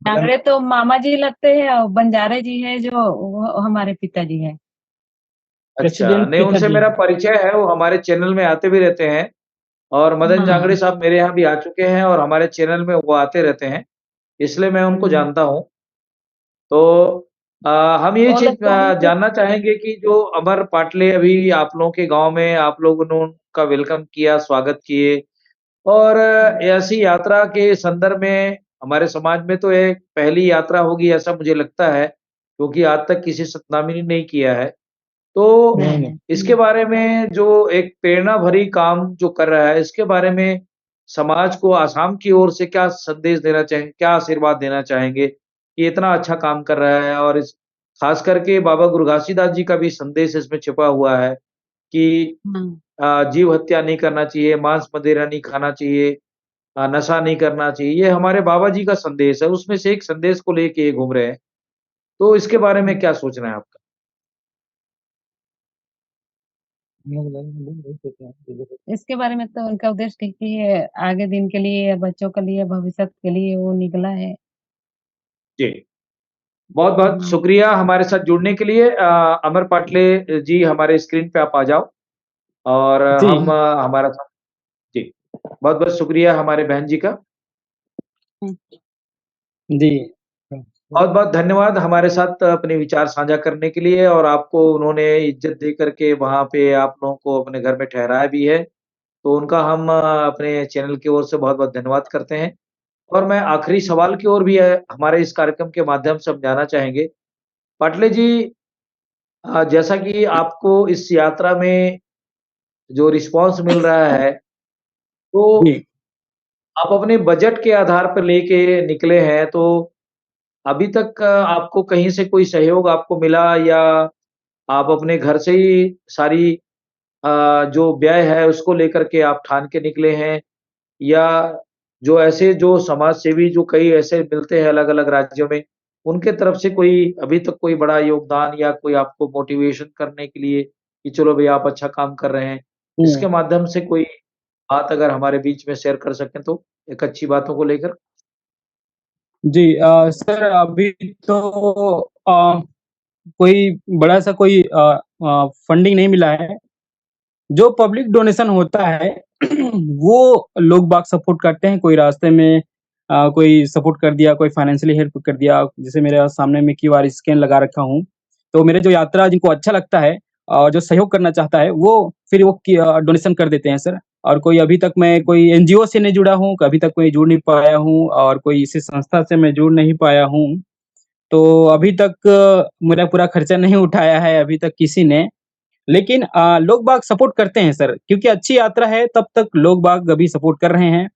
जांगड़े तो मामा जी लगते हैं, और बंजारे जी हैं जो वो हमारे पिताजी हैं। अच्छा, प्रेसिडेंट नहीं उनसे पिताजी। मेरा परिचय है, वो हमारे चैनल में आते भी रहते हैं और मदन जांगड़े हाँ। साहब मेरे यहाँ भी आ चुके हैं और हमारे चैनल में वो आते रहते हैं, इसलिए मैं उनको हम्म। जानता हूँ। तो अ, हम ये वो लोग चीज़ तो हमसे जानना चाहेंगे कि जो अमर पाटले अभी आप लोगों के गाँव में आप लोगों ने उनका वेलकम किया, स्वागत किए और ऐसी यात्रा के संदर्भ में हमारे समाज में तो एक पहली यात्रा होगी ऐसा मुझे लगता है, क्योंकि आज तक किसी सतनामी ने नहीं किया है। तो नहीं, नहीं। इसके बारे में जो एक प्रेरणा भरी काम जो कर रहा है, इसके बारे में समाज को आसाम की ओर से क्या संदेश देना चाहेंगे, क्या आशीर्वाद देना चाहेंगे कि इतना अच्छा काम कर रहा है और इस खास करके बाबा गुरु घासीदास जी का भी संदेश इसमें छिपा हुआ है कि हाँ। जीव हत्या नहीं करना चाहिए, मांस मदिरा नहीं खाना चाहिए, नशा नहीं करना चाहिए। ये हमारे बाबा जी का संदेश है, उसमें से एक संदेश को लेके ये घूम रहे हैं। तो इसके बारे में क्या सोचना है आपका? इसके बारे में तो उनका उद्देश्य ठीक ही है, आगे दिन के लिए, बच्चों के लिए, भविष्य के लिए वो निकला है। जी। बहुत-बहुत हाँ। शुक्रिया हमारे साथ जुड़ने के लिए। अमर पाटले जी हमारे स्क्रीन पे आप आ जाओ और जी, हम हमारा जी, बहुत-बहुत शुक्रिया हमारे बहन जी का। हम्म। जी। बहुत-बहुत धन्यवाद हमारे साथ अपने विचार साझा करने के लिए और आपको उन्होंने इज़्ज़त दे कर के वहाँ पे आप लोगों को अपने घर में ठहराया भी है। तो उनका हम अपने चैनल की ओर से बहुत-बहुत धन्यवाद करते हैं। और मैं आखिरी सवाल की ओर भी हमारे इस कार्यक्रम के माध्यम से हम जानना चाहेंगे। पाटले जी जैसा कि आपको इस यात्रा में जो रिस्पॉन्स मिल रहा है, तो जी, आप अपने बजट के आधार पर लेके निकले हैं, तो अभी तक आपको कहीं से कोई सहयोग आपको मिला या आप अपने घर से ही सारी जो व्यय है उसको लेकर के आप ठान के निकले हैं? या जो ऐसे जो समाज सेवी जो कई ऐसे मिलते हैं अलग-अलग राज्यों में, उनके तरफ से कोई अभी तक कोई बड़ा योगदान या कोई आपको मोटिवेशन करने के लिए कि चलो भई आप अच्छा काम कर रहे हैं, हुँ। इसके माध्यम से कोई बात अगर हमारे बीच में शेयर कर सकें तो, एक अच्छी बातों को लेकर? जी सर अभी तो कोई बड़ा-सा कोई फंडिंग नहीं मिला है। जो पब्लिक डोनेशन होता है वो लोग बाग सपोर्ट करते हैं, कोई रास्ते में कोई सपोर्ट कर दिया, कोई फाइनेंशियली हेल्प कर दिया। जैसे मेरे सामने में क्यूआर स्कैन लगा रखा हूँ, तो मेरे जो यात्रा जिनको अच्छा लगता है और जो सहयोग करना चाहता है, वो फिर वो डोनेशन कर देते हैं सर। और कोई अभी तक मैं कोई एनजीओ से नहीं जुड़ा हूँ, अभी तक मैं जुड़ नहीं पाया हूँ और कोई इसी संस्था से मैं जुड़ नहीं पाया हूँ। तो अभी तक मेरा पूरा खर्चा नहीं उठाया है अभी तक किसी ने। लेकिन लोग बाग सपोर्ट करते हैं सर, क्योंकि अच्छी यात्रा है तब तक लोग बाग अभी सपोर्ट कर रहे हैं।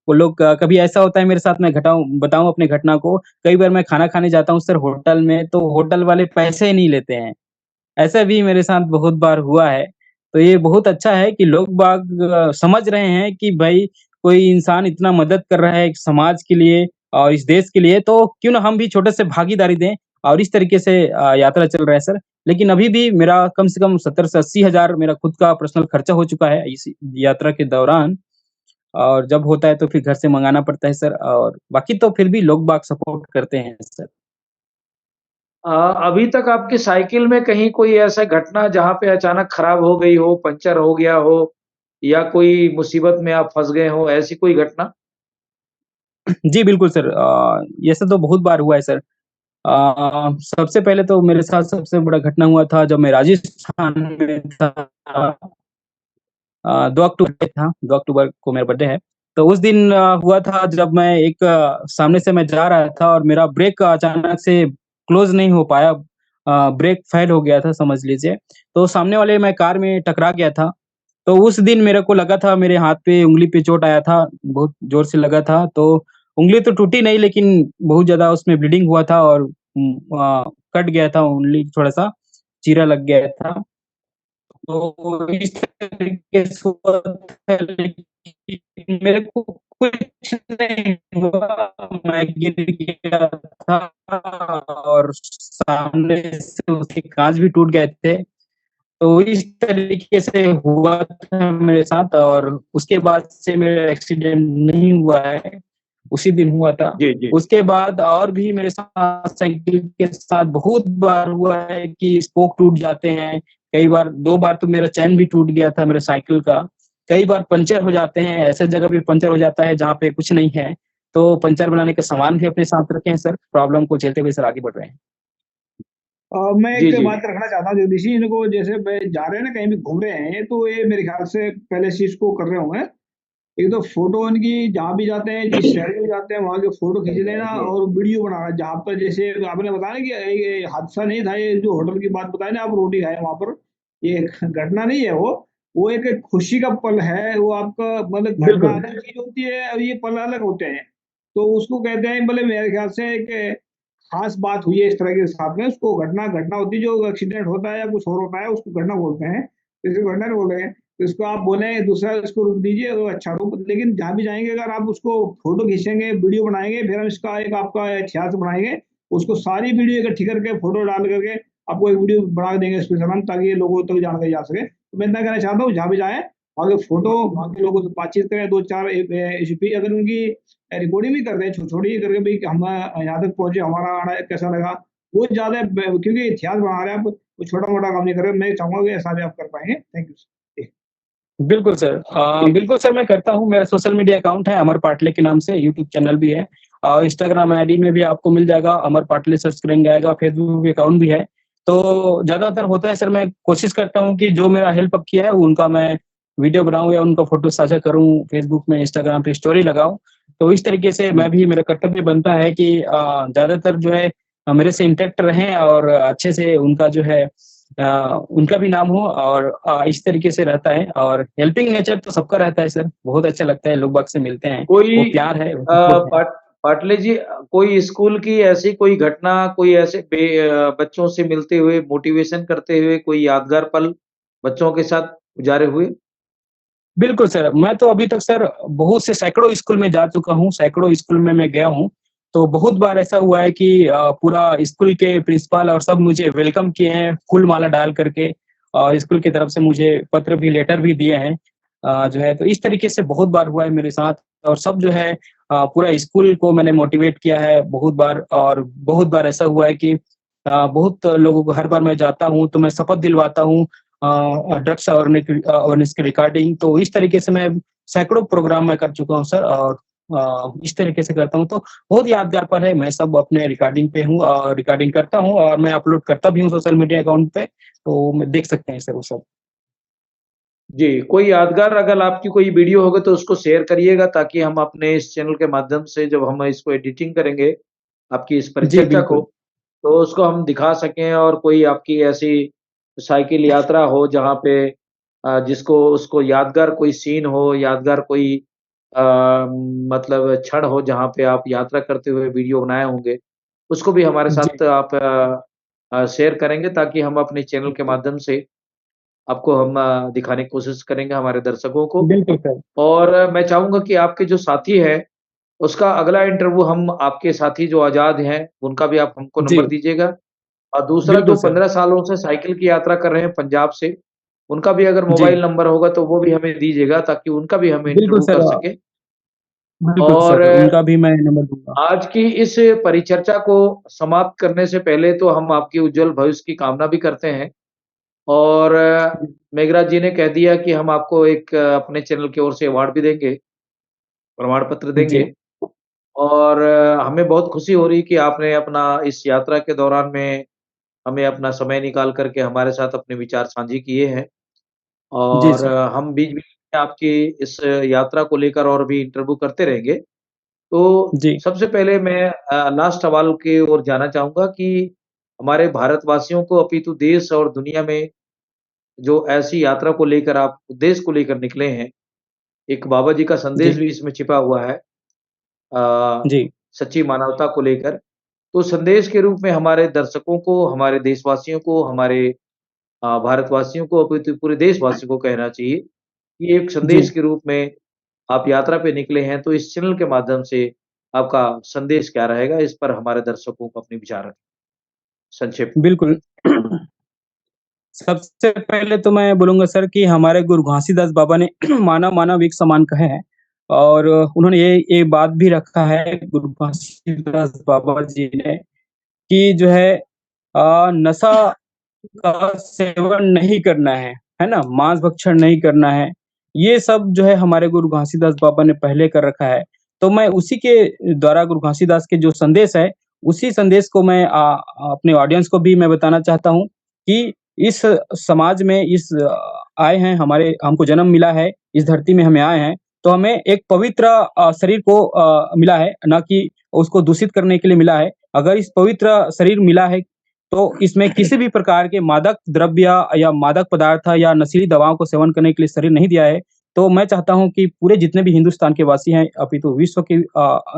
वो लोग कभी ऐसा होता है मेरे साथ मैं घटाऊँ बताऊँ अपनी घटना को, कई बार मैं खाना खाने जाता हूँ सर होटल में, तो होटल वाले पैसे ही नहीं लेते हैं। ऐसा भी मेरे साथ बहुत बार हुआ है। तो ये बहुत अच्छा है कि लोग बाग समझ रहे हैं कि भाई कोई इंसान इतना मदद कर रहा है एक समाज के लिए और इस देश के लिए, तो क्यों ना हम भी छोटे से भागीदारी दें और इस तरीके से यात्रा चल रहा है सर। लेकिन अभी भी मेरा कम से कम 70 से 80 हज़ार मेरा खुद का पर्सनल खर्चा हो चुका है इस यात्रा के दौरान और जब होता है तो फिर घर से मँगाना पड़ता है सर और बाकी तो फिर भी लोग बाग सपोर्ट करते हैं सर। अ, अभी तक आपकी साइकिल में कहीं कोई ऐसा घटना जहाँ पे अचानक खराब हो गई हो, पंचर हो गया हो या कोई मुसीबत में आप फँस गए हों, ऐसी कोई घटना? जी, बिल्कुल सर। ऐसा तो बहुत बार हुआ है सर। सबसे पहले तो मेरे साथ सबसे बड़ा घटना हुआ था जब मैं राजस्थान में था। 2 अक्टूबर था, 2 अक्टूबर को मेरा बर्थडे है। तो उस दिन हुआ था जब मैं एक सामने से मैं जा रहा था और मेरा ब्रेक अचानक से क्लोज़ नहीं हो पाया। ब्रेक फ़ेल हो गया था समझ लीजिए। तो सामने वाले मैं कार में टकरा गया था। तो उस दिन मेरे को लगा था मेरे हाथ पे, उँगली पे चोट आया था, बहुत ज़ोर से लगा था। तो उँगली तो टूटी नहीं लेकिन बहुत ज़्यादा उसमें ब्लीडिंग हुआ था और कट गया था उँगली थोड़ा-सा, चीरा लग गया था। तो इस तरीके से हुआ था लेकिन मेरे को कुछ नहीं हुआ, मैं गिर गया था और सामने से उसके काँच भी टूट गए थे। तो इस तरीके से हुआ था मेरे साथ और उसके बाद से मेरा एक्सीडेंट नहीं हुआ है, उसी दिन हुआ था। जी, जी। उसके बाद और भी मेरे साथ साइकिल के साथ बहुत बार हुआ है कि स्पोक टूट जाते हैं, कई बार 2 बार तो मेरा चैन भी टूट गया था मेरे साइकिल का। कई बार पंचर हो जाते हैं, ऐसे जगह भी पंचर हो जाता है जहाँ पे कुछ नहीं है, तो पंचर बनाने के सामान भी अपने साथ रखे हैं सर, प्रॉब्लम को झेलते हुए सर आगे बढ़ रहे हैं। मैं जी, एक जी। बात रखना चाहता हूँ जगदीश जी, इनको जैसे जा रहे हैं ना कहीं भी घूम रहे हैं तो ये मेरे ख्याल से पहले से इसको कर रहे होंगे। एक तो फोटो उनकी जहाँ भी जाते हैं, जिस शहर में जाते हैं वहां के फोटो खींच लेना और वीडियो बनाना। जहाँ पर जैसे आपने बताया ना कि ये हादसा नहीं था, ये जो होटल की बात बताई ना, आप रोटी खाए वहां पर, ये एक घटना नहीं है वो एक खुशी का पल है। वो आपका मतलब घटना बिल्कुल। अलग चीज होती है और ये पल अलग होते हैं। तो उसको कहते हैं मतलब मेरे ख्याल से एक खास बात हुई है इस तरह के साथ में, उसको घटना घटना होती है। जो एक्सीडेंट होता है या कुछ और होता है उसको घटना बोलते हैं, इसको घटना नहीं बोल रहे हैं। तो इसको आप बोले दूसरा इसको रूप दीजिए तो अच्छा रूप, लेकिन जहाँ भी जाएंगे अगर आप उसको फोटो खींचेंगे, वीडियो बनाएंगे, फिर हम इसका एक आपका इतिहास बनाएंगे, उसको सारी वीडियो इकट्ठी करके फोटो डाल करके आपको एक वीडियो बना देंगे स्पेशल हम, ताकि ये लोगों तक जानकारी जा सके। तो मैं इतना कहना चाहता हूँ जहाँ भी जाए वहाँ के फोटो, वहाँ के लोगों से बातचीत करें, दो चार अगर उनकी रिकॉर्डिंग भी कर रहे हैं छोटी करके, भाई हम यहाँ तक पहुंचे, हमारा आना कैसा लगा, वो ज्यादा क्योंकि इतिहास बना रहे हैं आप, वो छोटा मोटा काम नहीं कर रहे। मैं चाहूंगा कि ऐसा भी आप कर पाएंगे। Thank you. बिल्कुल सर। बिल्कुल सर मैं करता हूँ, मेरा सोशल मीडिया अकाउंट है अमर पाटले के नाम से, यूट्यूब चैनल भी है और इंस्टाग्राम आईडी में भी आपको मिल जाएगा, अमर पाटले सर्च करेंगे आएगा, फेसबुक अकाउंट भी है। तो ज़्यादातर होता है सर, मैं कोशिश करता हूँ कि जो मेरा हेल्प अब किया है उनका मैं वीडियो बनाऊँ या उनका फ़ोटो साझा करूँ, फेसबुक में, इंस्टाग्राम पे स्टोरी लगाऊँ। तो इस तरीके से मैं भी, मेरा कर्तव्य बनता है कि ज़्यादातर जो है मेरे से इंटैक्ट रहें और अच्छे से उनका जो है उनका भी नाम हो और इस तरीके से रहता है और हेल्पिंग नेचर तो सबका रहता है सर, बहुत अच्छा लगता है लोग बाग से मिलते हैं, कोई वो प्यार है, वो अ, सपोर्ट है। पाटले जी, कोई स्कूल की ऐसी कोई घटना, कोई ऐसे बच्चों से मिलते हुए, मोटिवेशन करते हुए कोई यादगार पल बच्चों के साथ गुज़ारे हुए? बिल्कुल सर, मैं तो अभी तक सर बहुत से सैकड़ों स्कूल में जा चुका हूँ, सैकड़ों स्कूल में मैं गया हूँ। तो बहुत बार ऐसा हुआ है कि पूरा स्कूल के प्रिंसिपल और सब मुझे वेलकम किए हैं, फूल माला डाल करके और स्कूल की तरफ से मुझे पत्र भी, लेटर भी दिए हैं। जो है तो इस तरीके से बहुत बार हुआ है मेरे साथ और सब जो है पूरा स्कूल को मैंने मोटिवेट किया है बहुत बार और बहुत बार ऐसा हुआ है कि बहुत लोगों को हर बार मैं जाता हूँ तो मैं शपथ दिलवाता हूँ ड्रग्स अवेयरनेस की रिगार्डिंग। तो इस तरीके से मैं सैकड़ों प्रोग्राम मैं कर चुका हूँ सर और इस तरीके से करता हूँ तो बहुत यादगार पल है। मैं सब अपने रिकॉर्डिंग पे हूँ और रिकॉर्डिंग करता हूँ और मैं अपलोड करता भी हूँ सोशल मीडिया अकाउंट पे, तो मैं देख सकते हैं सर वो सब। जी, कोई यादगार अगर आपकी कोई वीडियो होगा तो उसको शेयर करिएगा, ताकि हम अपने इस चैनल के माध्यम से जब हम इसको एडिटिंग करेंगे, आपकी इस जी, परिचर्चा को, बिल्कुल। तो उसको हम दिखा सकें। और कोई आपकी ऐसी साइकिल यात्रा हो जहाँ पे जिसको उसको यादगार कोई सीन हो, यादगार कोई अ, मतलब क्षण हो जहाँ पे आप यात्रा करते हुए वीडियो बनाए होंगे, उसको भी हमारे जी, साथ आप शेयर करेंगे, ताकि हम अपने चैनल के माध्यम से आपको हम दिखाने की कोशिश करेंगे हमारे दर्शकों को। बिल्कुल सर। और मैं चाहूँगा कि आपके जो साथी हैं, उसका अगला इंटरव्यू हम आपके साथी जो आज़ाद हैं, उनका भी आप हमको जी, नंबर दीजिएगा। और दूसरा बिल्कुल जो सर। 15 सालों से साइकिल की यात्रा कर रहे हैं पंजाब से, उनका भी अगर जी, मोबाइल नंबर होगा तो वो भी हमें दीजिएगा, ताकि उनका भी हम बिल्कुल इंटरव्यू सर। कर सकें। बिल्कुल और सर, उनका भी मैं नंबर दूँगा। आज की इस परिचर्चा को समाप्त करने से पहले तो हम आपके उज्जवल भविष्य की कामना भी करते हैं। और मेघराज जी ने कह दिया कि हम आपको एक अपने चैनल की ओर से अवार्ड भी देंगे, प्रमाण पत्र जी, देंगे। और हमें बहुत खुशी हो रही कि आपने अपना इस यात्रा के दौरान में हमें अपना समय निकाल कर के हमारे साथ अपने विचार साझे किए हैं जी और सर। हम बीच-बीच में आपकी इस यात्रा को लेकर और भी इंटरव्यू करते रहेंगे। तो जी, सबसे पहले मैं लास्ट सवाल की ओर जाना चाहूँगा कि हमारे भारतवासियों को अपितु देश और दुनिया में जो ऐसी यात्रा को लेकर आप उद्देश्य को लेकर निकले हैं, एक बाबा जी का संदेश जी, भी इसमें छिपा हुआ है अ, जी, सच्ची मानवता को लेकर। तो संदेश के रूप में हमारे दर्शकों को, हमारे देशवासियों को, हमारे भारतवासियों को अपितु पूरे देशवासियों को कहना चाहिए कि एक संदेश जी। के रूप में आप यात्रा पे निकले हैं, तो इस चैनल के माध्यम से आपका संदेश क्या रहेगा? इस पर हमारे दर्शकों को अपने विचार रखें, संक्षेप में। बिल्कुल। सबसे पहले तो मैं बोलूँगा सर कि हमारे गुरु घासीदास बाबा ने मानव मानव एक समान कहे हैं और उन्होंने ये बात भी रखा है गुरु घासीदास बाबा जी ने कि जो है नशा का सेवन नहीं करना है ना? मांस भक्षण नहीं करना है। ये सब जो है हमारे गुरु घासीदास बाबा ने पहले कर रखा है। तो मैं उसी के द्वारा गुरु घासीदास के जो संदेश है, उसी संदेश को मैं अपने ऑडियंस को भी मैं बताना चाहता हूँ कि इस समाज में आए हैं हमारे हमको जन्म मिला है, इस धरती में हमें आए हैं, तो हमें एक पवित्र शरीर को मिला है, ना कि उसको दूषित करने के लिए मिला है। अगर इस पवित्र शरीर मिला है तो इसमें किसी भी प्रकार के मादक द्रव्य या मादक पदार्थ या नशीली दवाओं को सेवन करने के लिए शरीर नहीं दिया है। तो मैं चाहता हूँ कि पूरे जितने भी हिंदुस्तान के वासी हैं, अपितु विश्व के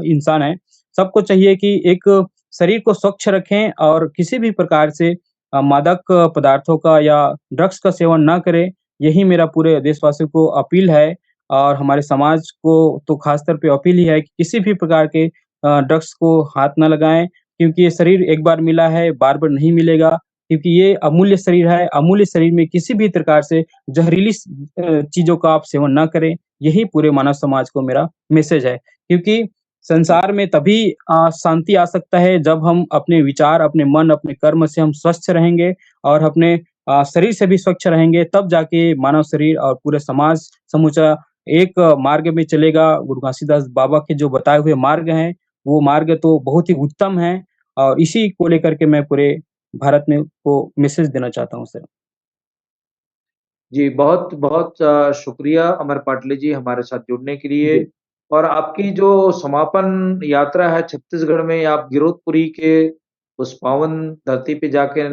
इंसान हैं, सबको चाहिए कि एक शरीर को स्वच्छ रखें और किसी भी प्रकार से मादक पदार्थों का या ड्रग्स का सेवन ना करें। यही मेरा पूरे देशवासियों को अपील है और हमारे समाज को तो खास तौर पे अपील ही है कि किसी भी प्रकार के ड्रग्स को हाथ ना लगाएँ क्योंकि ये शरीर एक बार मिला है, बार-बार नहीं मिलेगा क्योंकि ये अमूल्य शरीर है, अमूल्य शरीर में किसी भी प्रकार से ज़हरीली चीज़ों का आप सेवन ना करें, यही पूरे मानव समाज को मेरा मैसेज है। क्योंकि संसार में तभी शांति आ सकता है जब हम अपने विचार, अपने मन, अपने कर्म से हम स्वस्थ रहेंगे और अपने शरीर से भी स्वच्छ रहेंगे, तब जाके मानव शरीर और पूरे समाज समूचा एक मार्ग में चलेगा। गुरु घासीदास बाबा के जो बताए हुए मार्ग हैं, वो मार्ग तो बहुत ही उत्तम है और इसी को लेकर के मैं पूरे भारत में को मैसेज देना चाहता हूँ सर। जी, बहुत-बहुत शुक्रिया अमर पाटले जी हमारे साथ जुड़ने के लिए जी, और आपकी जो समापन यात्रा है छत्तीसगढ़ में आप गिरौदपुरी के उस पावन धरती पे जाके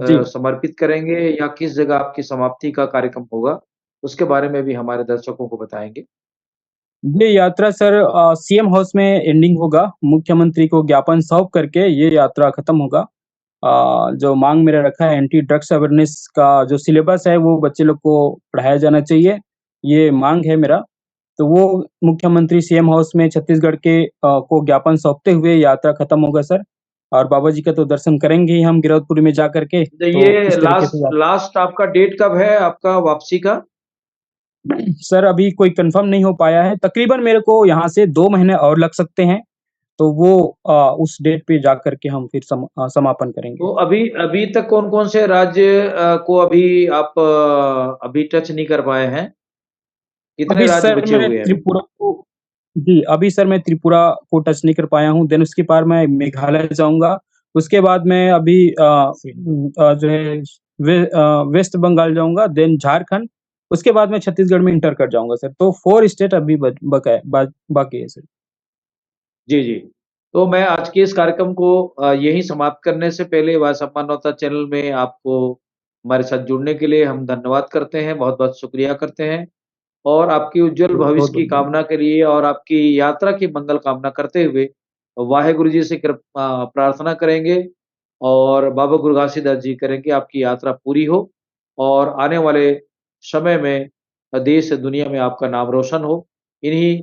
जी। समर्पित करेंगे या किस जगह आपकी समाप्ति का कार्यक्रम होगा? उसके बारे में भी हमारे दर्शकों को बताएँगे। ये यात्रा सर सीएम हाउस में एंडिंग होगा, मुख्यमंत्री को ज्ञापन सौंप करके ये यात्रा खत्म होगा। जो माँग मेरा रखा है एंटी ड्रग्स अवेयरनेस का जो सिलेबस है वो बच्चे लोग को पढ़ाया जाना चाहिए, ये माँग है मेरा। तो वो मुख्यमंत्री सीएम हाउस में छत्तीसगढ़ के को ज्ञापन सौंपते हुए यात्रा खत्म होगा सर। और बाबा जी का तो दर्शन करेंगे ही हम गिरौदपुरी में जा कर के, तो तो ये इस तरीके से यात्रा लास्ट आपका डेट कब है आपका वापसी का? सर अभी कोई कन्फर्म नहीं हो पाया है, तकरीबन मेरे को यहाँ से 2 महीने और लग सकते हैं, तो वो उस डेट पे जाकर के हम फिर समापन करेंगे। तो अभी अभी तक कौन-कौन से राज्य को अभी आप अभी टच नहीं कर पाए हैं? कितने अभी राज्य सर बचे मैं हुए हैं अभी? त्रिपुरा को जी, अभी सर मैं त्रिपुरा को टच नहीं कर पाया हूँ, देन उसके पार मैं मेघालय जाऊँगा, उसके बाद मैं अभी जो है वेस्ट बंगाल जाऊँगा, देन झारखंड, उसके बाद मैं छत्तीसगढ़ में इंटर कर जाऊँगा सर, तो 4 स्टेट अभी बाकी है सर। जी, जी। तो मैं आज के इस कार्यक्रम को यहीं समाप्त करने से पहले वाय सम्मानवता चैनल में आपको हमारे साथ जुड़ने के लिए हम धन्यवाद करते हैं, बहुत-बहुत शुक्रिया करते हैं और आपकी उज्ज्वल जी, भविष्य की बहुत-बहुत धन्यवाद। कामना के लिए और आपकी यात्रा की मंगल कामना करते हुए वाहेगुरु जी से प्रार्थना करेंगे और बाबा गुरु घासीदास जी करें कि आपकी यात्रा पूरी हो और आने वाले समय में देश दुनिया में आपका नाम रोशन हो। इन्हीं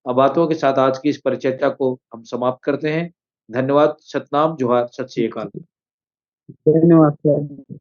बातों के साथ आज की इस परिचर्चा को हम समाप्त करते हैं। धन्यवाद, सतनाम, जोहार, सत श्री अकाल। धन्यवाद सर।